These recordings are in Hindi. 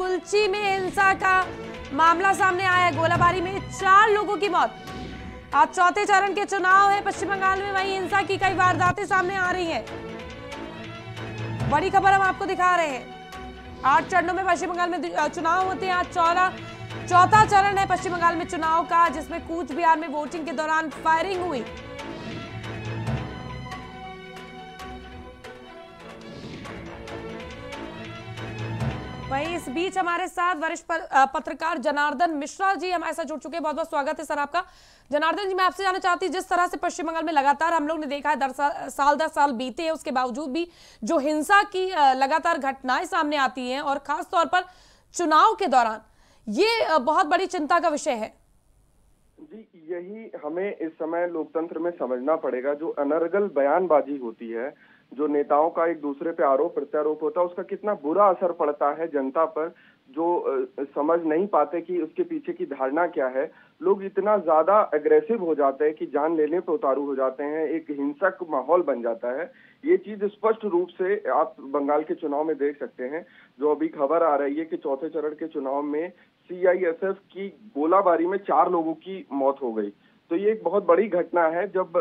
कुल्ची में हिंसा का मामला सामने आया है। गोलाबारी में 4 लोगों की मौत। आज चौथे चरण के चुनाव है पश्चिम बंगाल में, वहीं हिंसा की कई वारदातें सामने आ रही हैं। बड़ी खबर हम आपको दिखा रहे हैं। 8 चरणों में पश्चिम बंगाल में चुनाव होते हैं। आज चौथा चरण है पश्चिम बंगाल में चुनाव का, जिसमें कूच बिहार में वोटिंग के दौरान फायरिंग हुई। वहीं इस बीच हमारे साथ वरिष्ठ पत्रकार जनार्दन मिश्रा जी हमारे साथ जुड़ चुके हैं। बहुत बहुत स्वागत है सर आपका। जनार्दन जी, मैं आपसे जानना चाहती हूँ, जिस तरह से पश्चिम बंगाल में लगातार हम लोग ने देखा है, 10 साल बीते हैं, उसके बावजूद भी जो हिंसा की लगातार घटनाएं सामने आती हैं और खास तौर पर चुनाव के दौरान, ये बहुत बड़ी चिंता का विषय है। जी, यही हमें इस समय लोकतंत्र में समझना पड़ेगा। जो अनर्गल बयानबाजी होती है, जो नेताओं का एक दूसरे पे आरोप प्रत्यारोप होता है, उसका कितना बुरा असर पड़ता है जनता पर, जो समझ नहीं पाते कि उसके पीछे की धारणा क्या है। लोग इतना ज्यादा एग्रेसिव हो जाते हैं कि जान लेने पे उतारू हो जाते हैं, एक हिंसक माहौल बन जाता है। ये चीज स्पष्ट रूप से आप बंगाल के चुनाव में देख सकते हैं। जो अभी खबर आ रही है कि चौथे चरण के चुनाव में CISF की गोलाबारी में 4 लोगों की मौत हो गई। तो ये एक बहुत बड़ी घटना है, जब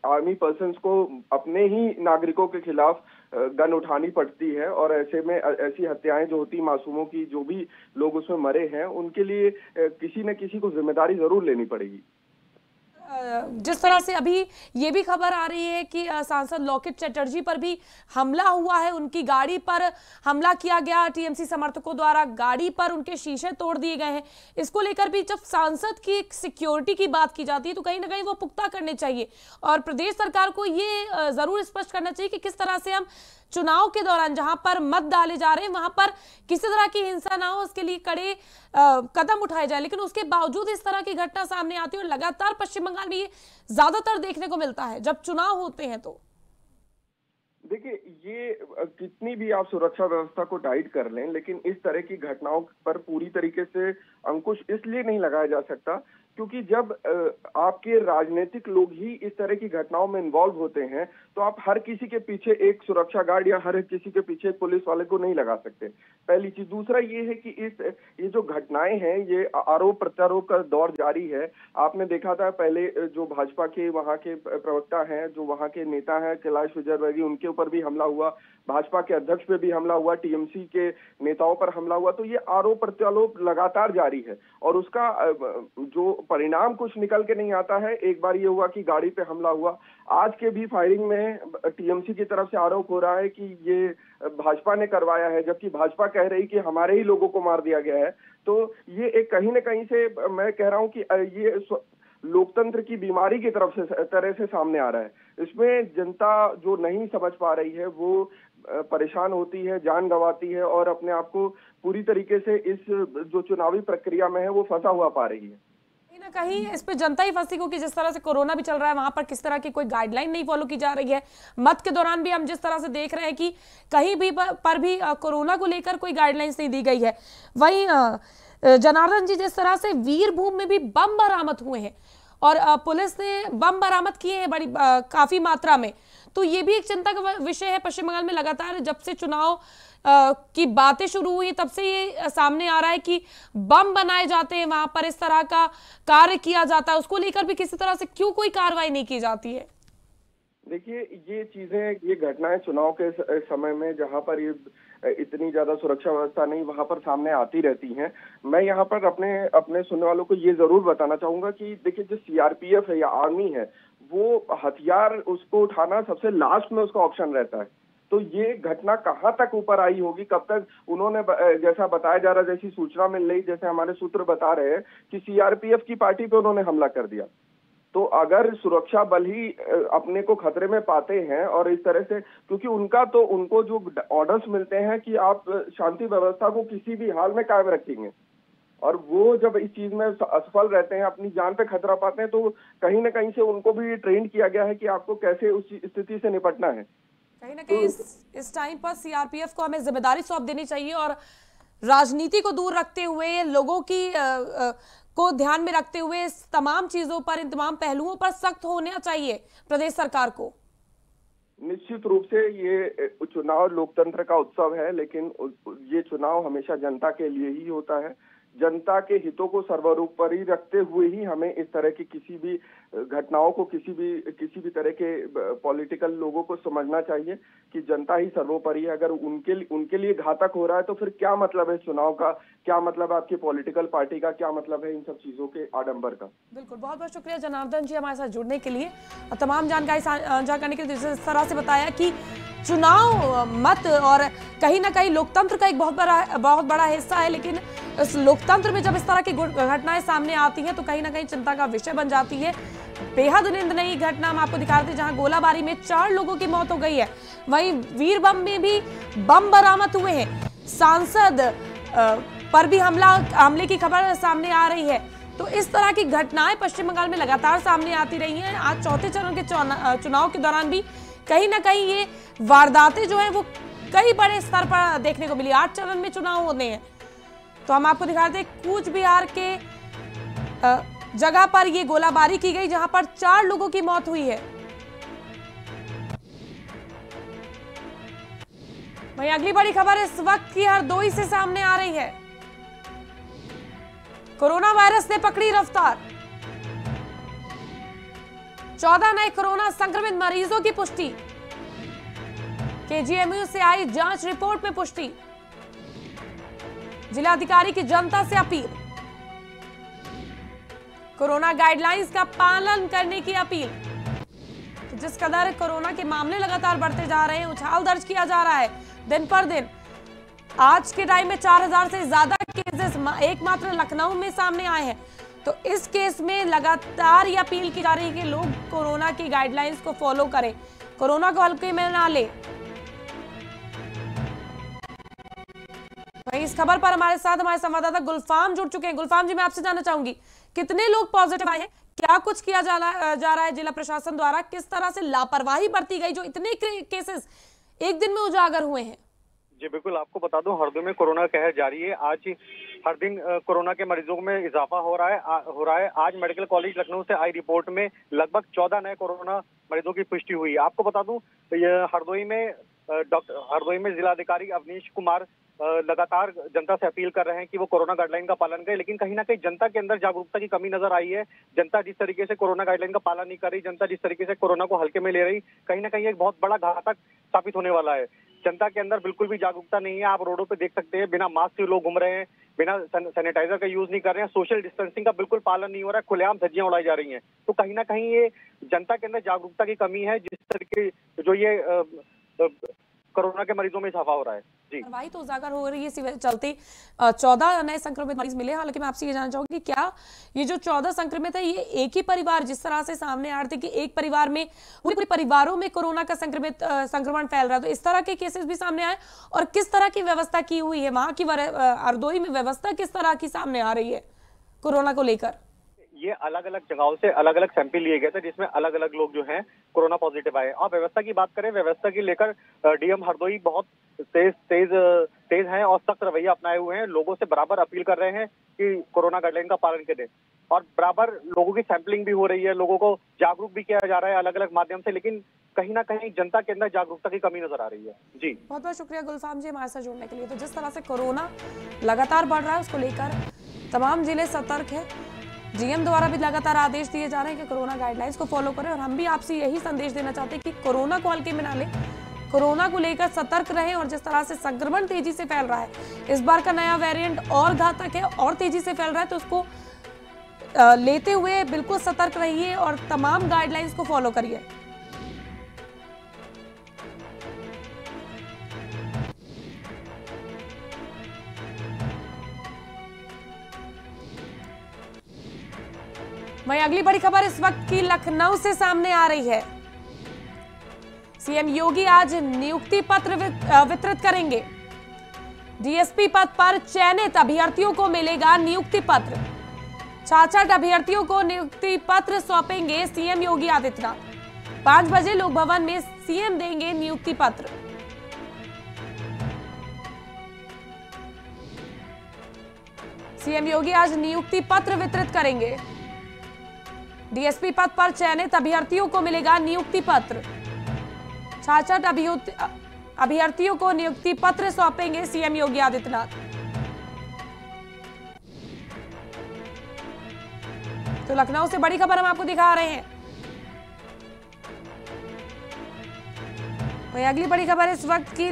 आर्मी पर्सन्स को अपने ही नागरिकों के खिलाफ गन उठानी पड़ती है, और ऐसे में ऐसी हत्याएं जो होती, मासूमों की, जो भी लोग उसमें मरे हैं, उनके लिए किसी न किसी को जिम्मेदारी जरूर लेनी पड़ेगी। जिस तरह से अभी ये भी खबर आ रही है कि सांसद लोकेट चटर्जी पर भी हमला हुआ है, उनकी गाड़ी पर हमला किया गया, TMC समर्थकों द्वारा गाड़ी पर उनके शीशे तोड़ दिए गए हैं। इसको लेकर भी जब सांसद की सिक्योरिटी की बात की जाती है तो कहीं ना कहीं वो पुख्ता करने चाहिए, और प्रदेश सरकार को ये जरूर स्पष्ट करना चाहिए कि किस तरह से हम चुनाव के दौरान जहां पर मत डाले जा रहे हैं वहां पर किसी तरह की हिंसा ना हो, उसके लिए कड़े कदम उठाए जाए। लेकिन उसके बावजूद इस तरह की घटना सामने आती है और लगातार पश्चिम बंगाल में ये ज्यादातर देखने को मिलता है जब चुनाव होते हैं। तो देखिए, ये कितनी भी आप सुरक्षा व्यवस्था को टाइट कर लें, लेकिन इस तरह की घटनाओं पर पूरी तरीके से अंकुश इसलिए नहीं लगाया जा सकता क्योंकि जब आपके राजनीतिक लोग ही इस तरह की घटनाओं में इन्वॉल्व होते हैं, तो आप हर किसी के पीछे एक सुरक्षा गार्ड या हर किसी के पीछे एक पुलिस वाले को नहीं लगा सकते, पहली चीज। दूसरा ये है कि ये जो घटनाएं हैं, ये आरोप प्रत्यारोप का दौर जारी है। आपने देखा था पहले जो भाजपा के वहाँ के प्रवक्ता हैं, जो वहाँ के नेता हैं कैलाश विजयवर्गीय, उनके ऊपर भी हमला हुआ, भाजपा के अध्यक्ष पे भी हमला हुआ, TMC के नेताओं पर हमला हुआ। तो ये आरोप प्रत्यारोप लगातार जारी है और उसका जो परिणाम कुछ निकल के नहीं आता है। एक बार ये हुआ कि गाड़ी पे हमला हुआ, आज के भी फायरिंग में TMC की तरफ से आरोप हो रहा है कि ये भाजपा ने करवाया है, जबकि भाजपा कह रही कि हमारे ही लोगों को मार दिया गया है। तो ये एक कहीं ना कहीं से मैं कह रहा हूँ कि ये लोकतंत्र की बीमारी की तरह से सामने आ रहा है। इसमें जनता जो नहीं समझ पा रही है, वो परेशान होती है, जान गंवाती है और अपने आप को पूरी तरीके से इस जो चुनावी प्रक्रिया में है वो फंसा हुआ पा रही है। कहीं ना कहीं इस पे जनता ही फंसी, क्योंकि जिस तरह से कोरोना भी चल रहा है वहां पर किस तरह की कोई गाइडलाइन नहीं फॉलो की जा रही है। मत के दौरान भी हम जिस तरह से देख रहे हैं कि कहीं भी पर भी कोरोना को लेकर कोई गाइडलाइंस नहीं दी गई है। वहीं जनार्दन जी, जिस तरह से वीरभूम में भी बम बरामद हुए हैं और पुलिस ने बम बरामद किए हैं बड़ी काफी मात्रा में, तो ये भी एक चिंता का विषय है पश्चिम बंगाल में। लगातार जब से चुनाव की बातें शुरू हुई तब से ये सामने आ रहा है कि बम बनाए जाते हैं, वहां पर इस तरह का कार्य किया जाता है, उसको लेकर भी किसी तरह से क्यों कोई कार्रवाई नहीं की जाती है? देखिए, ये चीजें, ये घटनाएं चुनाव के समय में जहां पर ये इतनी ज्यादा सुरक्षा व्यवस्था नहीं, वहां पर सामने आती रहती हैं। मैं यहाँ पर अपने सुनने वालों को ये जरूर बताना चाहूंगा कि देखिए, जो CRPF है या आर्मी है, वो हथियार उसको उठाना सबसे लास्ट में उसका ऑप्शन रहता है। तो ये घटना कहाँ तक ऊपर आई होगी, कब तक उन्होंने, जैसा बताया जा रहा है, जैसी सूचना मिल रही, जैसे हमारे सूत्र बता रहे हैं कि CRPF की पार्टी पे उन्होंने हमला कर दिया। तो अगर सुरक्षा बल ही अपने को खतरे में पाते हैं और इस तरह से, क्योंकि उनको जो ऑर्डर्स मिलते हैं कि आप शांति व्यवस्था को किसी भी हाल में कायम रखेंगे, और वो जब इस चीज में असफल रहते हैं, अपनी जान पे खतरा पाते हैं, तो कहीं ना कहीं से उनको भी ट्रेन किया गया है कि आपको कैसे उस स्थिति से निपटना है। कहीं ना कहीं इस टाइम पर CRPF को हमें जिम्मेदारी सौंप देनी चाहिए और राजनीति को दूर रखते हुए, लोगों की को ध्यान में रखते हुए इस तमाम चीजों पर, इन तमाम पहलुओं पर सख्त होना चाहिए प्रदेश सरकार को। निश्चित रूप से ये चुनाव लोकतंत्र का उत्सव है, लेकिन ये चुनाव हमेशा जनता के लिए ही होता है। जनता के हितों को सर्वोपरि रखते हुए ही हमें इस तरह की किसी भी घटनाओं को, किसी भी तरह के पॉलिटिकल लोगों को समझना चाहिए कि जनता ही सर्वोपरि है। अगर उनके लिए घातक हो रहा है तो फिर क्या मतलब है चुनाव का, क्या मतलब है आपकी पॉलिटिकल पार्टी का, क्या मतलब है इन सब चीजों के आडंबर का। बिल्कुल, बहुत बहुत शुक्रिया जनार्दन जी हमारे साथ जुड़ने के लिए और तमाम जानकारी साझा करने के लिए। जिस तरह से बताया कि चुनाव मत और कहीं ना कहीं लोकतंत्र का एक बहुत बड़ा हिस्सा है, लेकिन इस लोकतंत्र में जब इस तरह की घटनाएं सामने आती हैं तो कहीं ना कहीं चिंता का विषय बन जाती है। बेहद निंदनीय घटना हम आपको दिखा रहे थे, जहां गोलाबारी में 4 लोगों की मौत हो गई है। वहीं वीरभूम में भी बम बरामद हुए हैं। सांसद पर भी हमले की खबर सामने आ रही है। तो इस तरह की घटनाएं पश्चिम बंगाल में लगातार सामने आती रही हैं। आज चौथे चरण के चुनाव के दौरान भी कहीं ना कहीं ये वारदातें जो है वो कई बड़े स्तर पर देखने को मिली। 8 चरण में चुनाव होने हैं। तो हम आपको दिखा रहे थे कूच बिहार के जगह पर ये गोलाबारी की गई, जहां पर 4 लोगों की मौत हुई है। वहीं अगली बड़ी खबर इस वक्त की हरदोई से सामने आ रही है। कोरोना वायरस ने पकड़ी रफ्तार। 14 नए कोरोना संक्रमित मरीजों की पुष्टि। केजीएमयू से आई जांच रिपोर्ट में पुष्टि। जिलाधिकारी की जनता से अपील। कोरोना गाइडलाइंस का पालन करने की अपील। तो जिस कदर कोरोना के मामले लगातार बढ़ते जा रहे हैं, उछाल दर्ज किया जा रहा है दिन पर दिन। आज के टाइम में 4000 से ज्यादा केसेस एकमात्र लखनऊ में सामने आए हैं। तो इस केस में लगातार ये अपील की जा रही है कि लोग कोरोना की गाइडलाइंस को फॉलो करें, कोरोना को हल्के में ना ले। इस खबर पर हमारे साथ हमारे संवाददाता गुलफाम जुड़ चुके हैं। गुलफाम जी, मैं आपसे जानना चाहूंगी कितने लोग पॉजिटिव आए हैं, क्या कुछ किया जा रहा है जिला प्रशासन द्वारा, किस तरह से लापरवाही बरती गई जो इतने केसेस एक दिन में उजागर हुए हैं? जी बिल्कुल, आपको बता दूं हरदोई में कोरोना कहर जारी है। आज हर दिन कोरोना के मरीजों में इजाफा हो रहा है। आज मेडिकल कॉलेज लखनऊ से आई रिपोर्ट में लगभग 14 नए कोरोना मरीजों की पुष्टि हुई। आपको बता दूं हरदोई में जिलाधिकारी अवनीश कुमार लगातार जनता से अपील कर रहे हैं कि वो कोरोना गाइडलाइन का पालन करें, लेकिन कहीं ना कहीं जनता के अंदर जागरूकता की कमी नजर आई है। जनता जिस तरीके से कोरोना गाइडलाइन का पालन नहीं कर रही, जनता जिस तरीके से कोरोना को हल्के में ले रही, कहीं ना कहीं एक बहुत बड़ा घातक साबित होने वाला है। जनता के अंदर बिल्कुल भी जागरूकता नहीं है। आप रोडों पे देख सकते हैं, बिना मास्क के लोग घूम रहे हैं, बिना सैनिटाइजर का यूज नहीं कर रहे हैं, सोशल डिस्टेंसिंग का बिल्कुल पालन नहीं हो रहा है, खुलेआम धज्जियां उड़ाई जा रही हैं। तो कहीं ना कहीं ये जनता के अंदर जागरूकता की कमी है, जिस तरीके जो ये कोरोना के मरीजों में इजाफा हो रहा है। जी, वही तो उजागर हो रही है। इसी चलते 14 नए संक्रमित मरीज मिले। हालांकि मैं आपसे ये जानना चाहूंगी, क्या ये जो 14 संक्रमित है ये एक ही परिवार, जिस तरह से सामने आ रहे थे कि एक परिवार में पूरे परिवारों में कोरोना का संक्रमण फैल रहा है, तो इस तरह के केसेस भी सामने आए? और किस तरह की व्यवस्था की हुई है वहां की हरदोई में, व्यवस्था किस तरह की सामने आ रही है कोरोना को लेकर? ये अलग अलग जगहों से अलग अलग सैंपल लिए गए थे, जिसमें अलग अलग लोग जो हैं कोरोना पॉजिटिव आए। और व्यवस्था की बात करें, व्यवस्था की लेकर डीएम हरदोई बहुत तेज हैं और सख्त रवैया अपनाए हुए हैं। लोगों से बराबर अपील कर रहे हैं कि कोरोना गाइडलाइन का पालन करें, और बराबर लोगों की सैंपलिंग भी हो रही है, लोगों को जागरूक भी किया जा रहा है अलग अलग माध्यम से, लेकिन कहीं ना कहीं जनता के अंदर जागरूकता की कमी नजर आ रही है। जी, बहुत बहुत शुक्रिया गुलफाम जी हमारे साथ जुड़ने के लिए। तो जिस तरह से कोरोना लगातार बढ़ रहा है, उसको लेकर तमाम जिले सतर्क है। जीएम द्वारा भी लगातार आदेश दिए जा रहे हैं कि कोरोना गाइडलाइंस को फॉलो करें, और हम भी आपसे यही संदेश देना चाहते हैं कि कोरोना को हल्के में ना लें, कोरोना को लेकर सतर्क रहें। और जिस तरह से संक्रमण तेजी से फैल रहा है, इस बार का नया वेरिएंट और घातक है और तेजी से फैल रहा है, तो उसको लेते हुए बिल्कुल सतर्क रहिए और तमाम गाइडलाइंस को फॉलो करिए। वहीं अगली बड़ी खबर इस वक्त की लखनऊ से सामने आ रही है। सीएम योगी आज नियुक्ति पत्र वितरित करेंगे। डीएसपी पद पर चयनित अभ्यर्थियों को मिलेगा नियुक्ति पत्र। 66 अभ्यर्थियों को नियुक्ति पत्र सौंपेंगे सीएम योगी आदित्यनाथ। 5 बजे लोक भवन में सीएम देंगे नियुक्ति पत्र। सीएम योगी आज नियुक्ति पत्र वितरित करेंगे। डीएसपी पद पर चयनित अभ्यर्थियों को मिलेगा नियुक्ति पत्र। 66 अभ्यर्थियों को नियुक्ति पत्र सौंपेंगे सीएम योगी आदित्यनाथ। तो लखनऊ से बड़ी खबर हम आपको दिखा रहे हैं। वही अगली बड़ी खबर इस वक्त की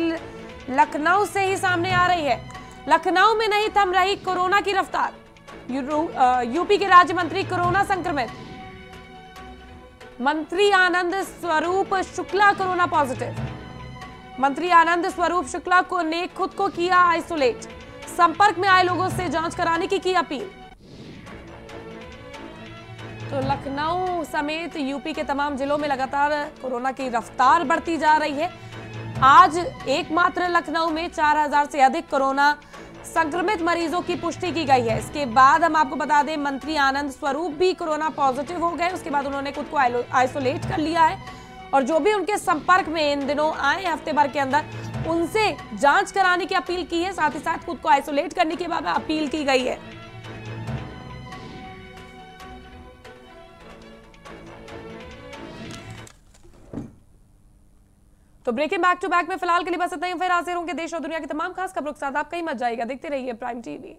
लखनऊ से ही सामने आ रही है। लखनऊ में नहीं थम रही कोरोना की रफ्तार। यूपी के राज्य मंत्री कोरोना संक्रमित। मंत्री आनंद स्वरूप शुक्ला कोरोना पॉजिटिव। मंत्री आनंद स्वरूप शुक्ला को ने खुद को किया आइसोलेट। संपर्क में आए लोगों से जांच कराने की अपील। तो लखनऊ समेत यूपी के तमाम जिलों में लगातार कोरोना की रफ्तार बढ़ती जा रही है। आज एकमात्र लखनऊ में 4000 से अधिक कोरोना संक्रमित मरीजों की पुष्टि की गई है। इसके बाद हम आपको बता दें, मंत्री आनंद स्वरूप भी कोरोना पॉजिटिव हो गए। उसके बाद उन्होंने खुद को आइसोलेट कर लिया है और जो भी उनके संपर्क में इन दिनों आए हफ्ते भर के अंदर, उनसे जांच कराने की अपील की है। साथ ही साथ खुद को आइसोलेट करने की बाद अपील की गई है। तो ब्रेकिंग बैक टू बैक में फिलहाल के लिए बस इतना ही। फिर हाजिर होंगे देश और दुनिया की तमाम खास खबरों के साथ। आप कहीं मत जाइएगा, देखते रहिए प्राइम टीवी।